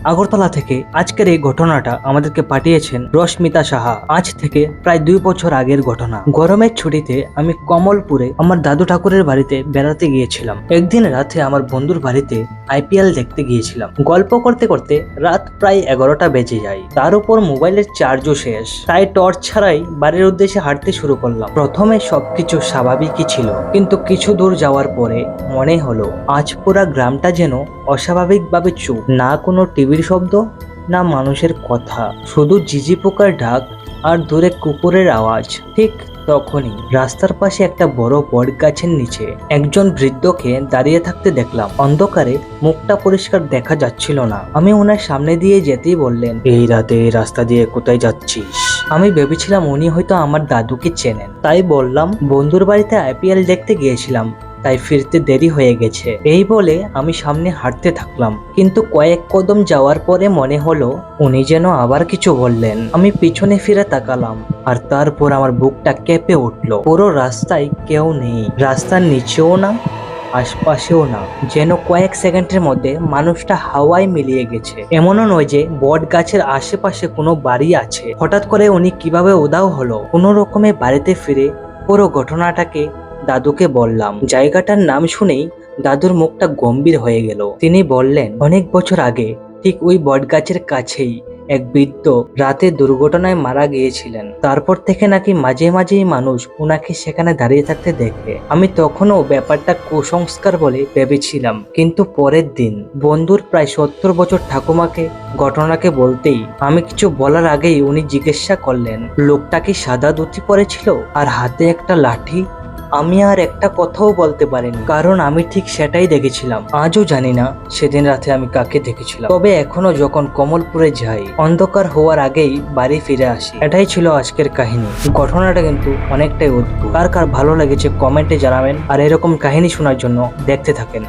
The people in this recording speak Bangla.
আগরতলা থেকে আজকের এই ঘটনাটা আমাদেরকে পাঠিয়েছেন রশ্মিতা সাহা। আজ থেকে প্রায় 2 বছর আগের ঘটনা। গরমের ছুটিতে আমি কমলপুরে আমার দাদু ঠাকুরের বাড়িতে বেড়াতে গিয়েছিলাম। একদিন রাতে আমার বন্ধুর বাড়িতে আইপিএল দেখতে গিয়েছিলাম। গল্প করতে করতে রাত প্রায় 11টা বেজে যায়। তার উপর মোবাইলের চার্জও শেষ, তাই টর্চ ছাড়াই বাড়ির উদ্দেশ্যে হাঁটতে শুরু করলাম। প্রথমে সবকিছু স্বাভাবিকই ছিল, কিন্তু কিছু দূর যাওয়ার পরে মনে হলো আজ পুরা গ্রামটা যেন অস্বাভাবিকভাবে চুপ। না কোনো টিভির শব্দ, না মানুষের কথা, শুধু ঝিঝি পোকার ডাক আর দূরে কুকুরের আওয়াজ। ঠিক তখনই রাস্তার পাশে একটা বড় বট গাছের নিচে একজন বৃদ্ধকে দাঁড়িয়ে থাকতে দেখলাম। অন্ধকারে মুখটা পরিষ্কার দেখা যাচ্ছিল না। আমি ওনার সামনে দিয়ে যেতেই বললেন, এই রাতে এই রাস্তা দিয়ে কোথায় যাচ্ছিস? আমি ভেবেছিলাম উনি হয়তো আমার দাদুকে চেনেন, তাই বললাম, বন্ধুর বাড়িতে আইপিএল দেখতে গিয়েছিলাম, তাই ফিরতে দেরি হয়ে গেছে। এই বলে আমি সামনে হাঁটতে থাকলাম, কিন্তু কয়েক কদম যাওয়ার পরে মনে হলো উনি যেন আবার কিছু বললেন। আমি পিছনে ফিরে তাকালাম, আর তারপর আমার বুকটা কেঁপে উঠলো। পুরো রাস্তায় কেউ নেই, রাস্তার নিচেও না, আশপাশেও না। যেন কয়েক সেকেন্ডের মধ্যে মানুষটা হাওয়ায় মিলিয়ে গেছে। এমনও নয় যে বট গাছের আশেপাশে কোনো বাড়ি আছে। হঠাৎ করে উনি কিভাবে উধাও হলো? কোনো রকমে বাড়িতে ফিরে পুরো ঘটনাটাকে দাদুকে বললাম। জায়গাটার নাম শুনেই দাদুর মুখটা গম্ভীর হয়ে গেল। তিনি বললেন, অনেক বছর আগে ঠিক ওই বটগাছের কাছেই এক বৃদ্ধ রাতে দুর্ঘটনায় মারা গিয়েছিলেন। তারপর থেকে নাকি মাঝে মাঝেই মানুষ ওনাকে সেখানে দাঁড়িয়ে থাকতে দেখে। আমি তখনও ব্যাপারটা কুসংস্কার বলে ভেবেছিলাম, কিন্তু পরের দিন বন্ধুর প্রায় 70 বছর ঠাকুমাকে ঘটনাকে বলতেই আমি কিছু বলার আগেই উনি জিজ্ঞাসা করলেন, লোকটা কি সাদা ধুতি পরেছিল আর হাতে একটা লাঠি? আমি আর একটা কথাও বলতে পারিনি, কারণ আমি ঠিক সেটাই দেখেছিলাম। আজও জানি না সেদিন রাতে আমি কাকে দেখেছিলাম, তবে এখনো যখন কমলপুরে যাই অন্ধকার হওয়ার আগেই বাড়ি ফিরে আসি। এটাই ছিল আজকের কাহিনী। ঘটনাটা কিন্তু অনেকটাই অদ্ভুত। কার কার ভালো লেগেছে কমেন্টে জানাবেন, আর এরকম কাহিনী শোনার জন্য দেখতে থাকেন।